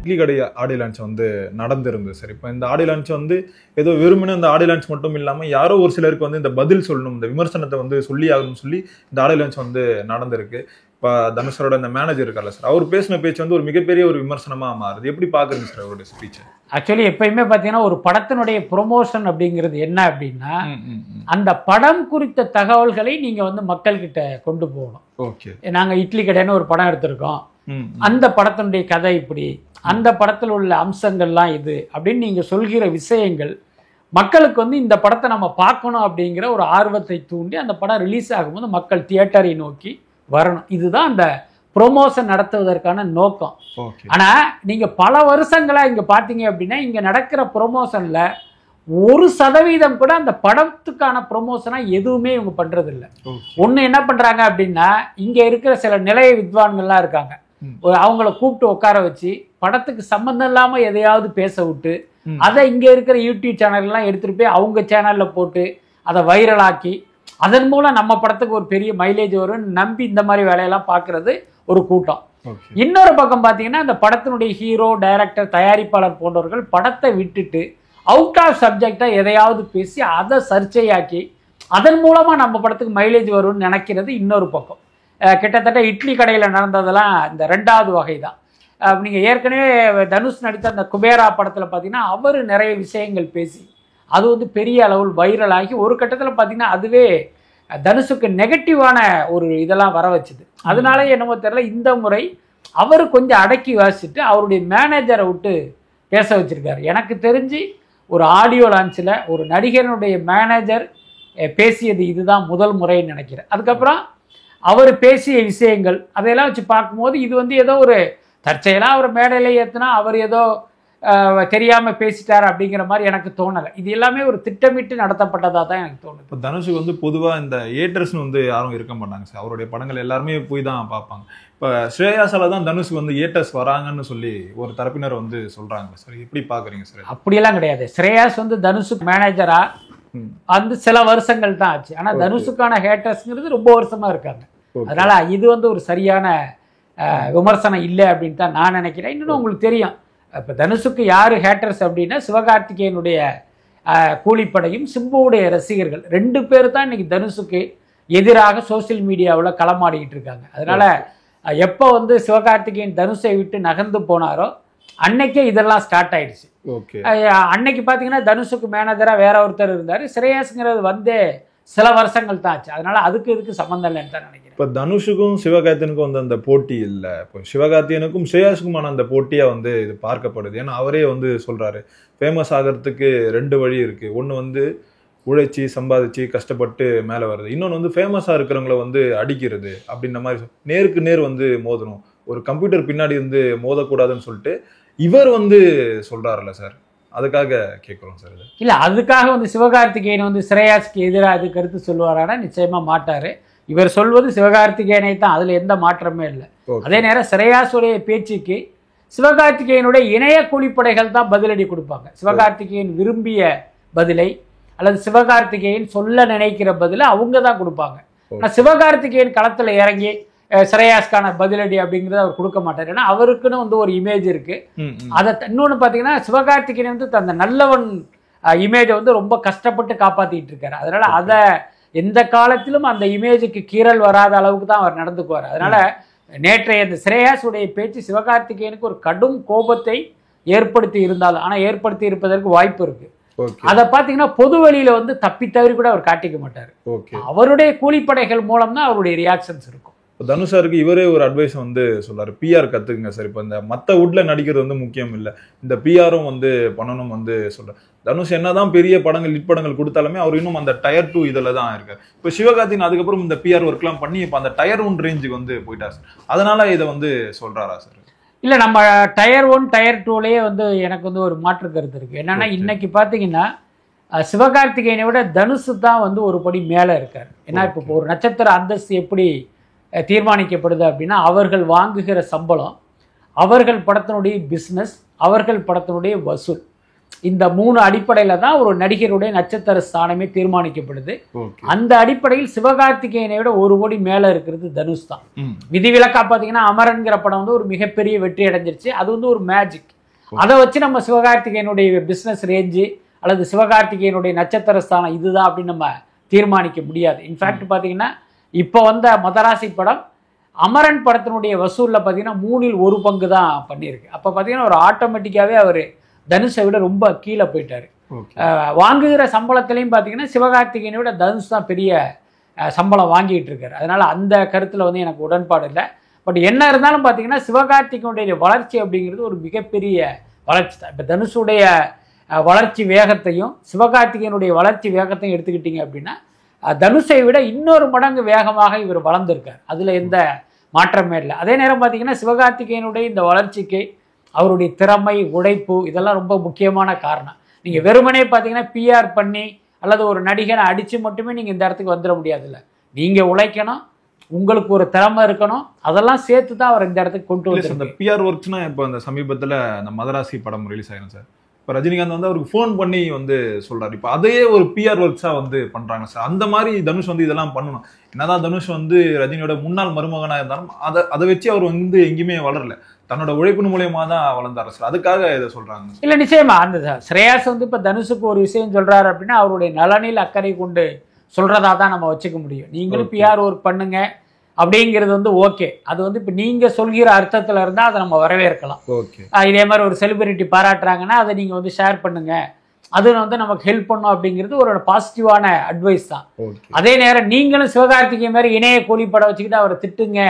இட்லி கடை audio launch வந்து நடந்திருந்தது sir. இப்போ இந்த ஆடியோ லான்ச் வந்து ஏதோ வெறுமனே இந்த ஆடியோ லான்ச் மட்டும் இல்லாமல் யாரோ ஒரு சிலருக்கு வந்து இந்த பதில் சொல்லணும், இந்த விமர்சனத்தை வந்து சொல்லி ஆகணும்னு சொல்லி இந்த ஆடியோ லான்ச் வந்து நடந்திருக்கு. இப்போ தனுஷரோட இந்த மேனேஜர் இருக்கார்ல சார், அவர் பேசின பேச்சு வந்து ஒரு மிகப்பெரிய ஒரு விமர்சனமா மாறுது. எப்படி பாக்குறீங்க சார் அவருடைய ஸ்பீச்? ஆக்சுவலி எப்பயுமே பார்த்தீங்கன்னா ஒரு படத்தினுடைய ப்ரொமோஷன் அப்படிங்கிறது என்ன அப்படின்னா அந்த படம் குறித்த தகவல்களை நீங்க வந்து மக்கள்கிட்ட கொண்டு போகணும். ஓகே, நாங்க இட்லி கடைன்னு ஒரு படம் எடுத்திருக்கோம், அந்த படத்தினுடைய கதை இப்படி, அந்த படத்தில் உள்ள அம்சங்கள்லாம் இது அப்படின்னு நீங்க சொல்கிற விஷயங்கள் மக்களுக்கு வந்து இந்த படத்தை நம்ம பார்க்கணும் அப்படிங்கிற ஒரு ஆர்வத்தை தூண்டி அந்த படம் ரிலீஸ் ஆகும்போது மக்கள் தியேட்டரை நோக்கி வரணும். இதுதான் அந்த ப்ரொமோஷன் நடத்துவதற்கான நோக்கம். ஆனா நீங்க பல வருஷங்களா இங்க பாத்தீங்க அப்படின்னா இங்க நடக்கிற ப்ரொமோஷன்ல 1% கூட அந்த படத்துக்கான ப்ரொமோஷனா எதுவுமே இவங்க பண்றது இல்லை. ஒண்ணு என்ன பண்றாங்க அப்படின்னா இங்க இருக்கிற சில நிலைய வித்வான்கள்லாம் இருக்காங்க, அவங்கள கூப்பிட்டு உட்கார வச்சு படத்துக்கு சம்பந்தம் இல்லாம எதையாவது பேச விட்டு அதை இங்க இருக்கிற யூடியூப் சேனல்லாம் எடுத்துட்டு போய் அவங்க சேனல்ல போட்டு அதை வைரலாக்கி அதன் மூலம் நம்ம படத்துக்கு ஒரு பெரிய மைலேஜ் வரும்னு நம்பி இந்த மாதிரி வேலையெல்லாம் பார்க்கறது ஒரு கூட்டம். இன்னொரு பக்கம் பார்த்தீங்கன்னா இந்த படத்தினுடைய ஹீரோ, டைரக்டர், தயாரிப்பாளர் போன்றவர்கள் படத்தை விட்டுட்டு அவுட் ஆஃப் சப்ஜெக்டா எதையாவது பேசி அதை சர்ச்சையாக்கி அதன் மூலமா நம்ம படத்துக்கு மைலேஜ் வரும்னு நினைக்கிறது இன்னொரு பக்கம். கிட்டத்தட்ட இட்லி கடையில் நடந்ததெல்லாம் இந்த 2வது வகை தான். நீங்கள் ஏற்கனவே தனுஷ் நடித்த அந்த குபேரா படத்தில் பார்த்தீங்கன்னா அவர் நிறைய விஷயங்கள் பேசி அது வந்து பெரிய அளவில் வைரலாகி ஒரு கட்டத்தில் பார்த்தீங்கன்னா அதுவே தனுஷுக்கு நெகட்டிவான ஒரு இதெல்லாம் வர வச்சுது. அதனால என்னமோ தெரியல இந்த முறை அவர் கொஞ்சம் அடக்கி வாசிச்சுட்டு அவருடைய மேனேஜரை விட்டு பேச வச்சிருக்காரு. எனக்கு தெரிஞ்சு ஒரு ஆடியோ லான்ச்சில் ஒரு நடிகனுடைய மேனேஜர் பேசியது இதுதான் முதல் முறைன்னு நினைக்கிறேன். அதுக்கப்புறம் அவர் பேசிய விஷயங்கள் அதையெல்லாம் வச்சு பார்க்கும்போது இது வந்து ஏதோ ஒரு தற்செயலாக அவர் மேடையில ஏற்றினா அவர் ஏதோ தெரியாம பேசிட்டார் அப்படிங்கிற மாதிரி எனக்கு தோணலை. இது எல்லாமே ஒரு திட்டமிட்டு நடத்தப்பட்டதா தான் எனக்கு தோணுது. இப்போ தனுஷுக்கு வந்து பொதுவாக இந்த ஏட்டர்ஸ்னு வந்து யாரும் இருக்க மாட்டாங்க சார், அவருடைய படங்கள் எல்லாருமே போய் தான் பார்ப்பாங்க. இப்போ ஸ்ரேயாசால தான் தனுஷுக்கு வந்து ஏட்டர்ஸ் வராங்கன்னு சொல்லி ஒரு தரப்பினர் வந்து சொல்றாங்க சார், எப்படி பாக்குறீங்க சார்? அப்படியெல்லாம் கிடையாது. ஸ்ரேயாஸ் வந்து தனுஷுக்கு மேனேஜரா வந்து சில வருஷங்கள் தான் ஆச்சு, ஆனா தனுஷுக்கான ஹேட்டர்ஸ்ங்கிறது ரொம்ப வருஷமா இருக்காங்க. அதனால இது வந்து ஒரு சரியான விமர்சனம் இல்லை அப்படின்னு தான் நான் நினைக்கிறேன். இன்னொன்று உங்களுக்கு தெரியும், இப்போ தனுஷுக்கு யார் ஹேட்டர்ஸ் அப்படின்னா சிவகார்த்திகேயனுடைய கூலிப்படையும் சிம்புவுடைய ரசிகர்கள் 2 பேர் தான் இன்னைக்கு தனுஷுக்கு எதிராக சோசியல் மீடியாவில் களமாடிக்கிட்டு இருக்காங்க. அதனால எப்போ வந்து சிவகார்த்திகேயன் தனுஷை விட்டு நகர்ந்து போனாரோ அன்னைக்கே இதெல்லாம் ஸ்டார்ட் ஆயிடுச்சு. அன்னைக்கு பார்த்தீங்கன்னா தனுஷுக்கு மேனேஜராக வேற ஒருத்தர் இருந்தார், ஸ்ரேயாஸ்ங்கிறது வந்தே சில வருஷங்கள் தான் ஆச்சு. அதனால அதுக்கு இதுக்கு சம்மந்தம் இல்லைன்னு தான் நினைக்கிறேன். இப்போ தனுஷுக்கும் சிவகார்த்தியனுக்கும் வந்து அந்த போட்டி இல்லை, இப்போ சிவகார்த்தியனுக்கும் ஸ்ரேயாஸுக்குமான அந்த போட்டியாக வந்து இது பார்க்கப்படுது. ஏன்னா அவரே வந்து சொல்றாரு ஃபேமஸ் ஆகிறதுக்கு 2 வழி இருக்கு. ஒன்று வந்து உழைச்சி சம்பாதிச்சு கஷ்டப்பட்டு மேலே வருது, இன்னொன்று வந்து ஃபேமஸாக இருக்கிறவங்கள வந்து அடிக்கிறது அப்படின்ற மாதிரி நேருக்கு நேர் வந்து மோதணும், ஒரு கம்ப்யூட்டர் பின்னாடி வந்து மோதக்கூடாதுன்னு சொல்லிட்டு இவர் வந்து சொல்றாருல்ல சார், அதுக்காக கேட்குறோம் சார். இல்லை அதுக்காக வந்து சிவகார்த்திகேயன் வந்து ஸ்ரேயாஸ்க்கு எதிராக அது கருத்து சொல்லுவாரானா நிச்சயமா மாட்டாரு. இவர் சொல்வது சிவகார்த்திகேயனை தான், அதுல எந்த மாற்றமே இல்லை. அதே நேரம் ஸ்ரேயாஸுடைய பேச்சுக்கு சிவகார்த்திகேயனுடைய இணைய கூலிப்படைகள் தான் பதிலடி கொடுப்பாங்க. சிவகார்த்திகேயன் விரும்பிய பதிலை அல்லது சிவகார்த்திகேயன் சொல்ல நினைக்கிற பதிலை அவங்க தான் கொடுப்பாங்க. ஆனால் சிவகார்த்திகேயன் களத்துல இறங்கி ஸ்ரேயாஸ்கான பதிலடி அப்படிங்கிறத அவர் கொடுக்க மாட்டார். ஏன்னா அவருக்குன்னு வந்து ஒரு இமேஜ் இருக்கு. அதை இன்னொன்று பார்த்தீங்கன்னா சிவகார்த்திகேயன் வந்து அந்த நல்லவன் இமேஜை வந்து ரொம்ப கஷ்டப்பட்டு காப்பாற்றிட்டு இருக்காரு. அதனால அதை எந்த காலத்திலும் அந்த இமேஜுக்கு கீறல் வராத அளவுக்கு தான் அவர் நடந்துக்குவார். அதனால நேற்றைய இந்த ஸ்ரேயாஸுடைய பேச்சு சிவகார்த்திகேயனுக்கு ஒரு கடும் கோபத்தை ஏற்படுத்தி இருந்தாலும், ஆனால் ஏற்படுத்தி இருப்பதற்கு வாய்ப்பு இருக்கு. அதை பார்த்தீங்கன்னா பொது வழியில வந்து தப்பி தவறி கூட அவர் காட்டிக்க மாட்டார். அவருடைய கூலிப்படைகள் மூலம் தான் அவருடைய ரியாக்ஷன்ஸ் இருக்கும். தனுஷாருக்கு இவரே ஒரு அட்வைஸ் வந்து சொல்றாரு, பிஆர் கத்துக்குங்க சார். இப்போ இந்த மற்ற வுட்ல நடிக்கிறது வந்து முக்கியம் இல்லை, இந்த பிஆரும் வந்து பண்ணணும் வந்து சொல்றாரு. தனுஷ் என்னதான் பெரிய படங்கள் ஹிட் படங்கள் கொடுத்தாலுமே அவர் இன்னும் அந்த டயர் 2 இதில் தான் இருக்காரு. இப்போ சிவகார்த்திகேயன் அதுக்கப்புறம் இந்த பிஆர் ஒர்க்லாம் பண்ணி இப்போ அந்த டயர் 1 ரேஞ்சுக்கு வந்து போயிட்டார் சார். அதனால இதை வந்து சொல்றாரா சார்? இல்லை, நம்ம டயர் 1 டயர் 2லேயே வந்து எனக்கு வந்து ஒரு மாற்று கருத்து இருக்கு. என்னன்னா இன்னைக்கு பார்த்தீங்கன்னா சிவகார்த்திகேயனை விட தனுஷ் தான் வந்து ஒரு படி மேலே இருக்கார். ஏன்னா இப்போ ஒரு நட்சத்திர அந்தஸ்து எப்படி தீர்மானிக்கப்படுது அப்படின்னா அவர்கள் வாங்குகிற சம்பளம், அவர்கள் படத்தினுடைய பிஸ்னஸ், அவர்கள் படத்தினுடைய வசூல், இந்த 3 அடிப்படையில தான் ஒரு நடிகருடைய நட்சத்திர ஸ்தானமே தீர்மானிக்கப்படுது. அந்த அடிப்படையில் சிவகார்த்திகேயனை விட ஒரு படி மேல இருக்கிறது தனுஷ் தான். விதிவிலக்கா பாத்தீங்கன்னா அமரன்கிற படம் வந்து ஒரு மிகப்பெரிய வெற்றி அடைஞ்சிருச்சு. அது வந்து ஒரு மேஜிக். அதை வச்சு நம்ம சிவகார்த்திகேயனுடைய பிஸ்னஸ் ரேஞ்சு அல்லது சிவகார்த்திகேயனுடைய நட்சத்திர ஸ்தானம் இதுதான் அப்படின்னு நம்ம தீர்மானிக்க முடியாது. இன்ஃபேக்ட் பார்த்தீங்கன்னா இப்போ வந்த மதராசி படம் அமரன் படத்தினுடைய வசூலில் பார்த்தீங்கன்னா 1/3 பங்கு தான் பண்ணியிருக்கு. அப்போ பார்த்தீங்கன்னா ஒரு ஆட்டோமேட்டிக்காகவே அவர் தனுஷை விட ரொம்ப கீழே போயிட்டார். வாங்குகிற சம்பளத்திலையும் பார்த்தீங்கன்னா சிவகார்த்திகேயனை விட தனுஷ் தான் பெரிய சம்பளம் வாங்கிட்டு இருக்காரு. அதனால் அந்த கருத்தில் வந்து எனக்கு உடன்பாடு இல்லை. பட் என்ன இருந்தாலும் பார்த்தீங்கன்னா சிவகார்த்திகேயனுடைய வளர்ச்சி அப்படிங்கிறது ஒரு மிகப்பெரிய வளர்ச்சி தான். இப்போ தனுஷுடைய வளர்ச்சி வேகத்தையும் சிவகார்த்திகேயனுடைய வளர்ச்சி வேகத்தையும் எடுத்துக்கிட்டீங்க அப்படின்னா தனுஷை விட இன்னொரு மடங்கு வேகமாக இவர் வளர்ந்துருக்கார். அதில் எந்த மாற்றமே இல்லை. அதே நேரம் பார்த்தீங்கன்னா சிவகார்த்திகேயனுடைய இந்த வளர்ச்சிக்கு அவருடைய திறமை, உழைப்பு இதெல்லாம் ரொம்ப முக்கியமான காரணம். நீங்கள் வெறுமனே பார்த்தீங்கன்னா பிஆர் பண்ணி அல்லது ஒரு நடிகனை அடித்து மட்டுமே நீங்கள் இந்த இடத்துக்கு வந்துட முடியாதுல்ல. நீங்கள் உழைக்கணும், உங்களுக்கு ஒரு திறமை இருக்கணும், அதெல்லாம் சேர்த்து தான் அவர் இந்த இடத்துக்கு கொண்டு வந்து. இந்த பிஆர் ஒர்க்ஸ்னா இப்போ இந்த சமீபத்தில் அந்த மதராசி படம் ரிலீஸ் ஆயிரும் சார். இப்போ ரஜினிகாந்த் வந்து அவருக்கு ஃபோன் பண்ணி வந்து சொல்றாரு. இப்போ அதையே ஒரு பிஆர் ஒர்க்ஸா வந்து பண்றாங்க சார். அந்த மாதிரி தனுஷ் வந்து இதெல்லாம் பண்ணணும். என்னதான் தனுஷ் வந்து ரஜினியோட முன்னாள் மருமகனாக இருந்தாலும் அதை வச்சு அவர் வந்து எங்கேயுமே வளரல. தன்னோட உழைப்பின் மூலியமா தான் வளர்ந்தாரு சார். அதுக்காக இதை சொல்றாங்க. இல்லை நிச்சயமா அந்த ஸ்ரேயாஸ் வந்து இப்போ தனுஷுக்கு ஒரு விஷயம் சொல்றாரு அப்படின்னா அவருடைய நலனில் அக்கறை கொண்டு சொல்றதா தான் நம்ம வச்சுக்க முடியும். நீங்களும் பிஆர் ஒர்க் பண்ணுங்க அப்படிங்கிறது வந்து ஓகே. அது வந்து இப்போ நீங்கள் சொல்கிற அர்த்தத்தில் இருந்தால் அதை நம்ம வரவேற்கலாம். இதே மாதிரி ஒரு செலிபிரிட்டி பாராட்டுறாங்கன்னா அதை நீங்கள் வந்து ஷேர் பண்ணுங்க, அது வந்து நமக்கு ஹெல்ப் பண்ணும் அப்படிங்கிறது ஒரு பாசிட்டிவான அட்வைஸ் தான். அதே நேரம் நீங்களும் சிவகார்த்திகேயன் மாதிரி இணைய கூலிப்படம் வச்சுக்கிட்டு அவரை திட்டுங்க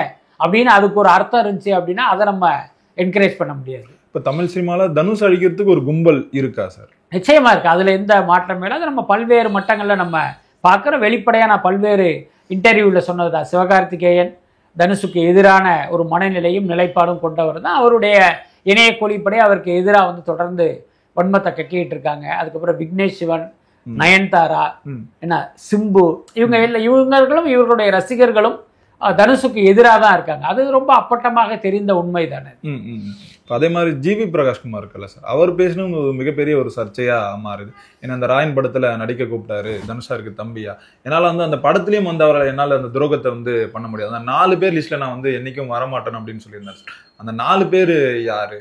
அப்படின்னு அதுக்கு ஒரு அர்த்தம் இருந்துச்சு அப்படின்னா அதை நம்ம என்கரேஜ் பண்ண முடியாது. இப்போ தமிழ் சினிமாவில் தனுஷ் அடிக்கிறதுக்கு ஒரு கும்பல் இருக்கா சார்? நிச்சயமா இருக்கு. அதில் எந்த மாற்றமே இல்லை. அது நம்ம பல்வேறு மட்டங்களில் நம்ம பார்க்குற வெளிப்படையாக நான் பல்வேறு இன்டர்வியூவில் சொன்னது தான். சிவகார்த்திகேயன் தனுஷுக்கு எதிரான ஒரு மனநிலையும் நிலைப்பாடும் கொண்டவர் தான். அவருடைய இணைய கூலிப்படை அவருக்கு எதிராக வந்து தொடர்ந்து வன்மத்தை கக்கிட்டு இருக்காங்க. அதுக்கப்புறம் விக்னேஷ் சிவன், நயன்தாரா, என்ன சிம்பு, இவங்களும் இவர்களுடைய ரசிகர்களும் தனுஷுக்கு எதிராக தான் இருக்காங்க. அது ரொம்ப அப்பட்டமாக தெரிந்த உண்மை தானே. அதே மாதிரி ஜிவி பிரகாஷ்குமார் இருக்குல்ல சார், அவர் பேசணும் மிகப்பெரிய ஒரு சர்ச்சையா மாறுது. ஏன்னா அந்த ராயன் படத்துல நடிக்க கூப்பிட்டாரு தனுஷாருக்கு தம்பியா. என்னால வந்து அந்த படத்துலயும் வந்து அவரை என்னால அந்த துரோகத்தை வந்து பண்ண முடியாது. அந்த 4 பேர் லிஸ்ட்ல நான் வந்து என்னைக்கும் வரமாட்டேன் அப்படின்னு சொல்லியிருந்தாரு சார். அந்த 4 பேர் யாரு?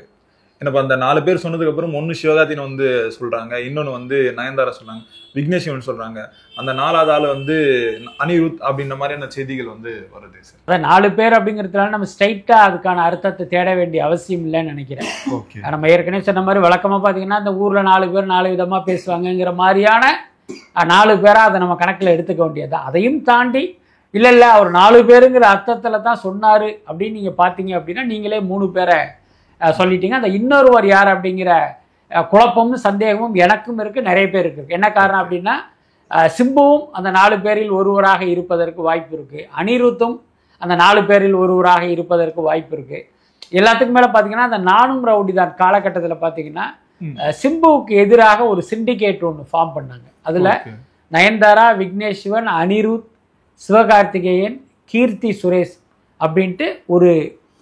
என்னப்பா அந்த 4 பேர் சொன்னதுக்கு அப்புறம் ஒன்னு சிவகார்த்திகேயன் வந்து சொல்றாங்க, இன்னொன்னு வந்து நயன்தாரா சொல்றாங்க, விக்னேஷ் சிவன் சொல்றாங்க, அந்த 4வது ஆள் வந்து அனிருத் அப்படின்ற மாதிரியான செய்திகள் வந்து வருது சார். அதான் 4 பேர் அப்படிங்கிறதுனால நம்ம ஸ்ட்ரைட்டா அதுக்கான அர்த்தத்தை தேட வேண்டிய அவசியம் இல்லைன்னு நினைக்கிறேன். நம்ம ஏற்கனவே சொன்ன மாதிரி வழக்கமா பாத்தீங்கன்னா அந்த ஊர்ல 4 பேர் 4 விதமா பேசுவாங்கங்கிற மாதிரியான 4 பேரா அதை நம்ம கணக்குல எடுத்துக்க வேண்டியது. அதையும் தாண்டி இல்ல அவர் 4 பேருங்கிற அர்த்தத்துல தான் சொன்னாரு அப்படின்னு நீங்க பாத்தீங்க அப்படின்னா நீங்களே 3 பேரை சொல்லிட்டீங்க. அந்த இன்னொருவர் யார் அப்படிங்கிற குழப்பமும் சந்தேகமும் எனக்கும் இருக்கு, நிறைய பேருக்கு இருக்கு. என்ன காரணம் அப்படின்னா சிம்புவும் அந்த 4 பேரில் ஒருவராக இருப்பதற்கு வாய்ப்பு இருக்கு, அனிருத்தும் அந்த 4 பேரில் ஒருவராக இருப்பதற்கு வாய்ப்பு இருக்கு. எல்லாத்துக்கும் மேல பாத்தீங்கன்னா அந்த நானும் ரவுடி தான் காலகட்டத்தில் பாத்தீங்கன்னா சிம்புவுக்கு எதிராக ஒரு சிண்டிகேட் ஒன்று ஃபார்ம் பண்ணாங்க. அதுல நயன்தாரா, விக்னேஷ் சிவன், அனிருத், சிவகார்த்திகேயன், கீர்த்தி சுரேஷ் அப்படின்ட்டு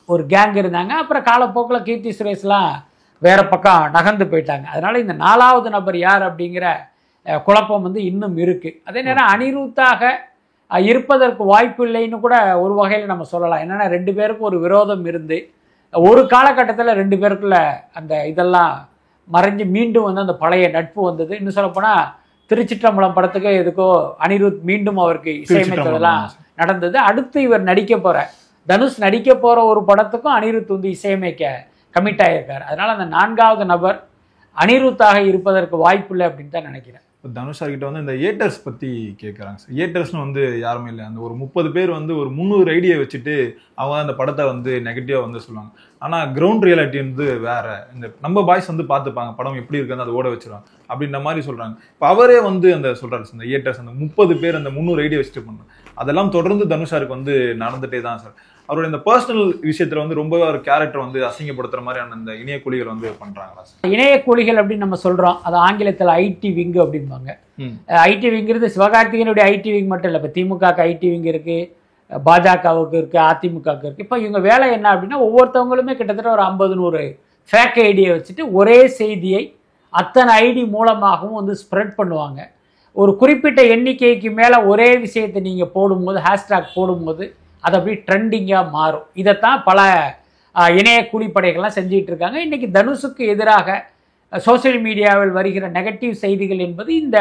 ஒரு கேங் இருந்தாங்க. அப்புறம் காலப்போக்கில் கீர்த்தி சுரேஷ்லாம் வேற பக்கம் நகர்ந்து போயிட்டாங்க. அதனால இந்த 4வது நபர் யார் அப்படிங்கிற குழப்பம் வந்து இன்னும் இருக்கு. அதே நேரம் அனிருத்தாக இருப்பதற்கு வாய்ப்பு இல்லைன்னு கூட ஒரு வகையில் நம்ம சொல்லலாம். என்னன்னா 2 பேருக்கும் ஒரு விரோதம் இருந்து ஒரு காலகட்டத்தில் 2 பேருக்குள்ள அந்த இதெல்லாம் மறைஞ்சு மீண்டும் வந்து அந்த பழைய நட்பு வந்தது. இன்னும் சொல்லப்போனால் திருச்சிற்றம்பலம் படத்துக்கு எதுக்கோ அனிருத் மீண்டும் அவருக்கு இசையமைத்ததெல்லாம் நடந்தது. அடுத்து இவர் நடிக்க போற தனுஷ் நடிக்க போற ஒரு படத்துக்கும் அனிருத் வந்து இசையமைக்க கமிட் ஆகியிருக்காரு. அதனால அந்த 4வது நபர் அனிருத்தாக இருப்பதற்கு வாய்ப்பு இல்லை அப்படின்னு தான் நினைக்கிறேன். தனுஷா கிட்ட வந்து இந்த ஏட்டர்ஸ் பத்தி கேட்கறாங்க சார். ஏட்டர்ஸ்னு வந்து யாருமே இல்லை. அந்த ஒரு 30 பேர் வந்து ஒரு 300 ஐடியா வச்சுட்டு அவங்க அந்த படத்தை வந்து நெகட்டிவா வந்து சொல்லுவாங்க. ஆனா கிரவுண்ட் ரியாலிட்டி வந்து வேற. இந்த நம்ம பாய்ஸ் வந்து பார்த்துப்பாங்க படம் எப்படி இருக்குன்னு அதை ஓட வச்சிருவாங்க அப்படின்ற மாதிரி சொல்றாங்க. இப்போ அவரே வந்து அந்த சொல்றாரு இந்த ஏட்டர்ஸ் அந்த 30 பேர் அந்த 300 ஐடியா வச்சுட்டு பண்ணாங்க. அதெல்லாம் தொடர்ந்து தனுஷாருக்கு வந்து நடந்துட்டே தான் சார். அவருடைய இந்த பர்சனல் விஷயத்துல வந்து ரொம்ப ஒரு கேரக்டர் வந்து அசிங்கப்படுத்துற மாதிரியான அந்த இணைய கூலிகள் வந்து பண்றாங்களா சார்? இணைய கூலிகள் அப்படின்னு நம்ம சொல்றோம். அது ஆங்கிலத்தில் ஐடி விங் அப்படிம்பாங்க. ஐடி விங்கிறது சிவகார்த்திகேயனுடைய ஐடி விங் மட்டும் இல்லை. இப்போ திமுகவுக்கு ஐடி விங் இருக்கு, பாஜகவுக்கு இருக்கு, அதிமுகவுக்கு இருக்கு. இப்போ இவங்க வேலை என்ன அப்படின்னா ஒவ்வொருத்தவங்களுமே கிட்டத்தட்ட ஒரு 50-100 ஃபேக் ஐடியை வச்சுட்டு ஒரே செய்தியை அத்தனை ஐடி மூலமாகவும் வந்து ஸ்ப்ரெட் பண்ணுவாங்க. ஒரு குறிப்பிட்ட எண்ணிக்கைக்கு மேலே ஒரே விஷயத்தை நீங்கள் போடும்போது ஹேஷ்டாக் போடும்போது அது அப்படியே ட்ரெண்டிங்காக மாறும். இதைத்தான் பல இணைய கூலிப்படைகள்லாம் செஞ்சிட்டு இருக்காங்க. இன்னைக்கு தனுஷுக்கு எதிராக சோசியல் மீடியாவில் வருகிற நெகட்டிவ் செய்திகள் என்பது இந்த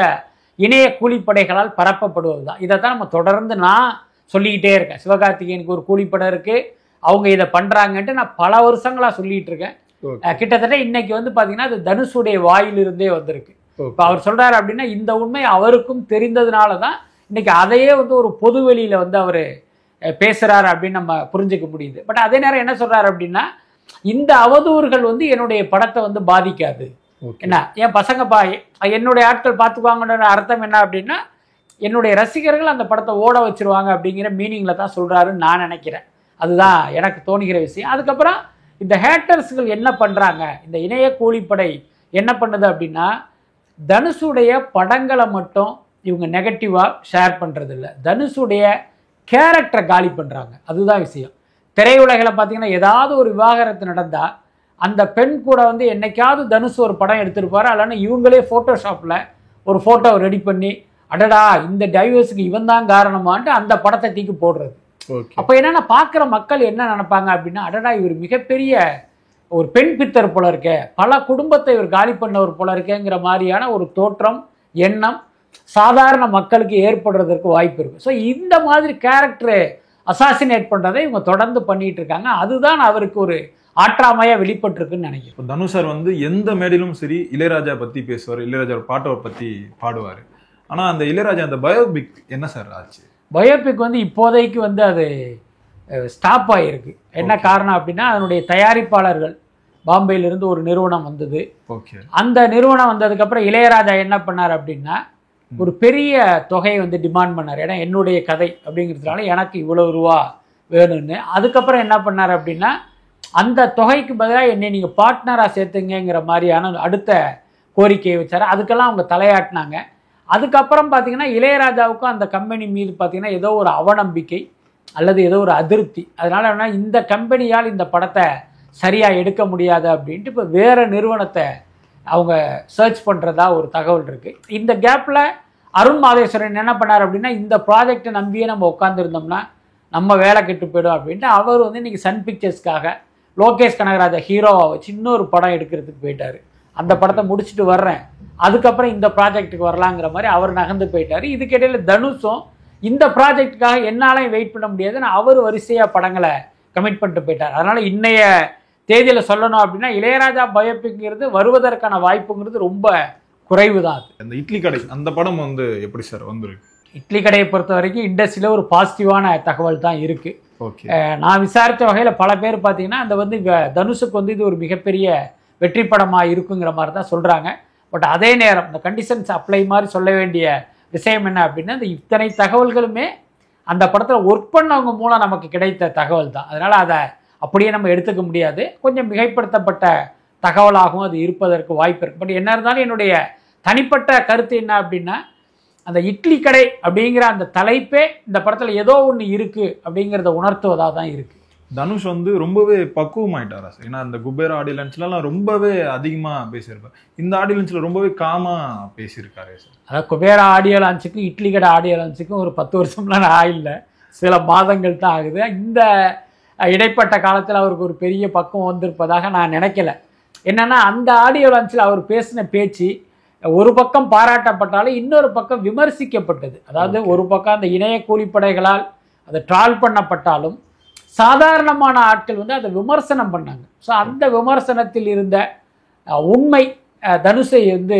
இணைய கூலிப்படைகளால் பரப்பப்படுவது தான். இதை தான் நம்ம தொடர்ந்து நான் சொல்லிக்கிட்டே இருக்கேன். சிவகார்த்திகேயனுக்கு ஒரு கூலிப்படை இருக்குது, அவங்க இதை பண்ணுறாங்கன்ட்டு நான் பல வருஷங்களாக சொல்லிகிட்டு இருக்கேன். கிட்டத்தட்ட இன்னைக்கு வந்து பார்த்தீங்கன்னா அது தனுஷுடைய வாயிலிருந்தே வந்திருக்கு. இப்போ அவர் சொல்கிறாரு அப்படின்னா இந்த உண்மை அவருக்கும் தெரிந்ததுனால தான் இன்னைக்கு அதையே வந்து ஒரு பொது வெளியில் வந்து அவர் பேசுகிறாரு அப்படின்னு நம்ம புரிஞ்சுக்க முடியுது. பட் அதே நேரம் என்ன சொல்கிறாரு அப்படின்னா இந்த அவதூறுகள் வந்து என்னுடைய படத்தை வந்து பாதிக்காது. என்ன என் பசங்க என்னுடைய ஆட்கள் பார்த்துக்குவாங்கன்ற அர்த்தம் என்ன அப்படின்னா என்னுடைய ரசிகர்கள் அந்த படத்தை ஓட வச்சிருவாங்க அப்படிங்கிற மீனிங்கில் தான் சொல்கிறாருன்னு நான் நினைக்கிறேன். அதுதான் எனக்கு தோணுகிற விஷயம். அதுக்கப்புறம் இந்த ஹேட்டர்ஸ்கள் என்ன பண்ணுறாங்க, இந்த இணைய கூலிப்படை என்ன பண்ணுது அப்படின்னா தனுஷுடைய படங்களை மட்டும் இவங்க நெகட்டிவாக ஷேர் பண்ணுறதில்ல, தனுஷுடைய கேரக்டரை காலி பண்ணுறாங்க. அதுதான் விஷயம். திரையுலகில் பார்த்தீங்கன்னா ஏதாவது ஒரு விவாகரத்து நடந்தால் அந்த பெண் கூட வந்து என்னைக்காவது தனுஷ் ஒரு படம் எடுத்திருப்பாரு, இல்லைன்னா இவங்களே ஃபோட்டோஷாப்பில் ஒரு ஃபோட்டோவை ரெடி பண்ணி அடடா இந்த டைவர்ஸுக்கு இவன் தான் காரணமான்ட்டு அந்த படத்தை தூக்கி போடுறது. அப்போ என்னென்னா பார்க்குற மக்கள் என்ன நினைப்பாங்க அப்படின்னா அடடா இவர் மிகப்பெரிய ஒரு பெண் பித்தர் போல இருக்கே, பல குடும்பத்தை இவர் காலி பண்ணவர் போல இருக்கேங்கிற மாதிரியான ஒரு தோற்றம் எண்ணம் சாதாரண மக்களுக்கு ஏற்படுறதுக்கு வாய்ப்பு இருக்குது. ஸோ இந்த மாதிரி கேரக்டரை அசாசினேட் பண்ணுறதை இவங்க தொடர்ந்து பண்ணிட்டு இருக்காங்க. அதுதான் அவருக்கு ஒரு ஆற்றாமையாக வெளிப்பட்டிருக்குன்னு நினைக்கிறேன். தனுஷ் சார் வந்து எந்த மேடையிலும் சரி இளையராஜா பற்றி பேசுவார், இளையராஜா பாட்டை பற்றி பாடுவார். ஆனால் அந்த இளையராஜா அந்த பயோபிக் என்ன சார் ஆச்சு? பயோபிக் வந்து இப்போதைக்கு வந்து அது ஸ்டாப் ஆகிருக்கு. என்ன காரணம் அப்படின்னா அதனுடைய தயாரிப்பாளர்கள் பாம்பேயிலிருந்து ஒரு நிறுவனம் வந்தது. அந்த நிறுவனம் வந்ததுக்கப்புறம் இளையராஜா என்ன பண்ணார் அப்படின்னா ஒரு பெரிய தொகையை வந்து டிமாண்ட் பண்ணார். ஏன்னா என்னுடைய கதை அப்படிங்கிறதுனால எனக்கு இவ்வளோ ரூபா வேணும்னு. அதுக்கப்புறம் என்ன பண்ணார் அப்படின்னா அந்த தொகைக்கு பதிலாக என்னை நீங்கள் பார்ட்னராக சேர்த்துங்கிற மாதிரியான அடுத்த கோரிக்கையை வச்சார். அதுக்கெல்லாம் அவங்க தலையாட்டினாங்க. அதுக்கப்புறம் பார்த்தீங்கன்னா இளையராஜாவுக்கும் அந்த கம்பெனி மீது பார்த்தீங்கன்னா ஏதோ ஒரு அவநம்பிக்கை அல்லது ஏதோ ஒரு அதிருப்தி. அதனால் என்ன இந்த கம்பெனியால் இந்த படத்தை சரியாக எடுக்க முடியாது அப்படின்ட்டு இப்போ வேறு நிறுவனத்தை அவங்க சர்ச் பண்ணுறதா ஒரு தகவல் இருக்குது. இந்த கேப்பில் அருண் மாதேஸ்வரன் என்ன பண்ணார் அப்படின்னா இந்த ப்ராஜெக்டை நம்பியே நம்ம உட்காந்துருந்தோம்னா நம்ம வேலை கெட்டு போயிடும் அப்படின்ட்டு அவர் வந்து இன்றைக்கி சன் பிக்சர்ஸ்க்காக லோகேஷ் கனகராஜா ஹீரோவை வச்சு இன்னொரு படம் எடுக்கிறதுக்கு போயிட்டார். அந்த படத்தை முடிச்சுட்டு வர்றேன், அதுக்கப்புறம் இந்த ப்ராஜெக்ட்டுக்கு வரலாங்கிற மாதிரி அவர் நகர்ந்து போயிட்டார். இதுக்கிடையில் தனுஷும் இந்த ப்ராஜெக்டுக்காக என்னாலையும் வெயிட் பண்ண முடியாதுன்னு அவர் வரிசையாக படங்களை கமிட் பண்ணிட்டு போயிட்டார். அதனால் இன்னைய தேதியில் சொல்லணும் அப்படின்னா இளையராஜா பயோபிக்ங்கிறது வருவதற்கான வாய்ப்புங்கிறது ரொம்ப குறைவு தான். அந்த இட்லி கடை அந்த படம் வந்து எப்படி சார் வந்துருக்கு? இட்லி கடையை பொறுத்த வரைக்கும் இண்டஸ்ட்ரியில் ஒரு பாசிட்டிவான தகவல் தான் இருக்குது. நான் விசாரித்த வகையில் பல பேர் பார்த்தீங்கன்னா அந்த வந்து தனுஷுக்கு வந்து இது ஒரு மிகப்பெரிய வெற்றி படமாக இருக்குங்கிற மாதிரி தான் சொல்கிறாங்க. பட் அதே நேரம் இந்த கண்டிஷன்ஸ் அப்ளை மாதிரி சொல்ல வேண்டிய விஷயம் என்ன அப்படின்னா இந்த இத்தனை தகவல்களுமே அந்த படத்தில் ஒர்க் பண்ணவங்க மூலம் நமக்கு கிடைத்த தகவல் தான். அதனால் அதை அப்படியே நம்ம எடுத்துக்க முடியாது. கொஞ்சம் மிகைப்படுத்தப்பட்ட தகவலாகவும் அது இருப்பதற்கு வாய்ப்பு இருக்குது. பட் என்ன இருந்தாலும் என்னுடைய தனிப்பட்ட கருத்து என்ன அப்படின்னா அந்த இட்லி கடை அப்படிங்கிற அந்த தலைப்பே இந்த படத்தில் ஏதோ ஒன்று இருக்குது அப்படிங்கிறத உணர்த்துவதாக தான் இருக்குது. தனுஷ் வந்து ரொம்பவே பக்குவமாயிட்டாரா சார்? ஏன்னா அந்த குபேரா ஆடியோ லான்ச்லாம் ரொம்பவே அதிகமாக பேசியிருப்பார், இந்த ஆடியோ லான்ச்சில் ரொம்பவே காமாக பேசியிருக்காரு சார். அதாவது குபேரா ஆடியோ லான்ச்சுக்கும் இட்லி கடை ஆடியோ லான்ச்சுக்கும் ஒரு 10 வருஷம்லாம் ஆயில்ல, சில மாதங்கள் தான் ஆகுது. இந்த இடைப்பட்ட காலத்தில் அவருக்கு ஒரு பெரிய பக்குவம் வந்திருப்பதாக நான் நினைக்கல. என்னென்னா அந்த ஆடியோ லான்ச்சில் அவர் பேசின பேச்சு ஒரு பக்கம் பாராட்டப்பட்டாலும் இன்னொரு பக்கம் விமர்சிக்கப்பட்டது. அதாவது ஒரு பக்கம் அந்த இணைய கூலிப்படைகளால் அதை ட்ரால் பண்ணப்பட்டாலும் சாதாரணமான ஆட்கள் வந்து அதை விமர்சனம் பண்ணாங்க. ஸோ அந்த விமர்சனத்தில் இருந்த உண்மை தனுஷை வந்து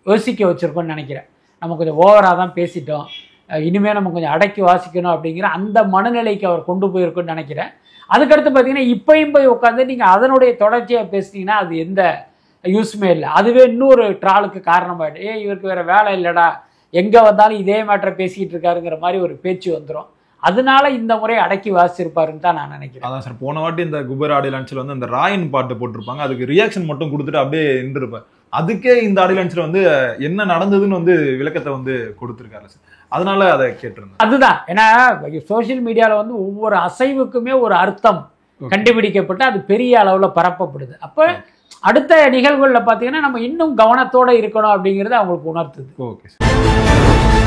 யோசிக்க வச்சுருக்கோன்னு நினைக்கிறேன். நம்ம கொஞ்சம் ஓவராக தான் பேசிட்டோம், இனிமேல் நம்ம கொஞ்சம் அடக்கி வாசிக்கணும் அப்படிங்கிற அந்த மனநிலைக்கு அவர் கொண்டு போயிருக்குன்னு நினைக்கிறேன். அதுக்கடுத்து பார்த்தீங்கன்னா இப்பையும் போய் உட்காந்து நீங்கள் அதனுடைய தொடர்ச்சியாக பேசிட்டீங்கன்னா அது எந்த யூஸுமே இல்லை. அதுவே இன்னொரு ட்ராலுக்கு காரணமாயிடும். இவருக்கு வேறு வேலை இல்லைடா, எங்கே வந்தாலும் இதே மேட்டரை பேசிக்கிட்டு இருக்காருங்கிற மாதிரி ஒரு பேச்சு வந்துடும். அதனால இந்த முறை அடக்கி வாசிச்சிருப்பாருன்னு தான் நான் நினைக்கிறேன். அதான் சார், போன வாட்டி இந்த குபேர் ஆடியோ லான்ச்சில் வந்து அந்த ராயன் பாட்டு போட்டிருப்பாங்க, அதுக்கு ரியாக்ஷன் மட்டும் கொடுத்துட்டு அப்படியே நின்றுருப்பார். அதுக்கே இந்த ஆடியோ லான்ச்சில் வந்து என்ன நடந்ததுன்னு வந்து விளக்கத்தை வந்து கொடுத்துருக்காரு சார். அதனால அதை கேட்டிருந்தேன். அதுதான், ஏன்னா சோசியல் மீடியாவில் வந்து ஒவ்வொரு அசைவுக்குமே ஒரு அர்த்தம் கண்டுபிடிக்கப்பட்டு அது பெரிய அளவில் பரப்பப்படுது. அப்போ அடுத்த நிகழ்வுகளில் பார்த்தீங்கன்னா நம்ம இன்னும் கவனத்தோடு இருக்கணும் அப்படிங்கிறது அவங்களுக்கு உணர்த்துது. Okay sir.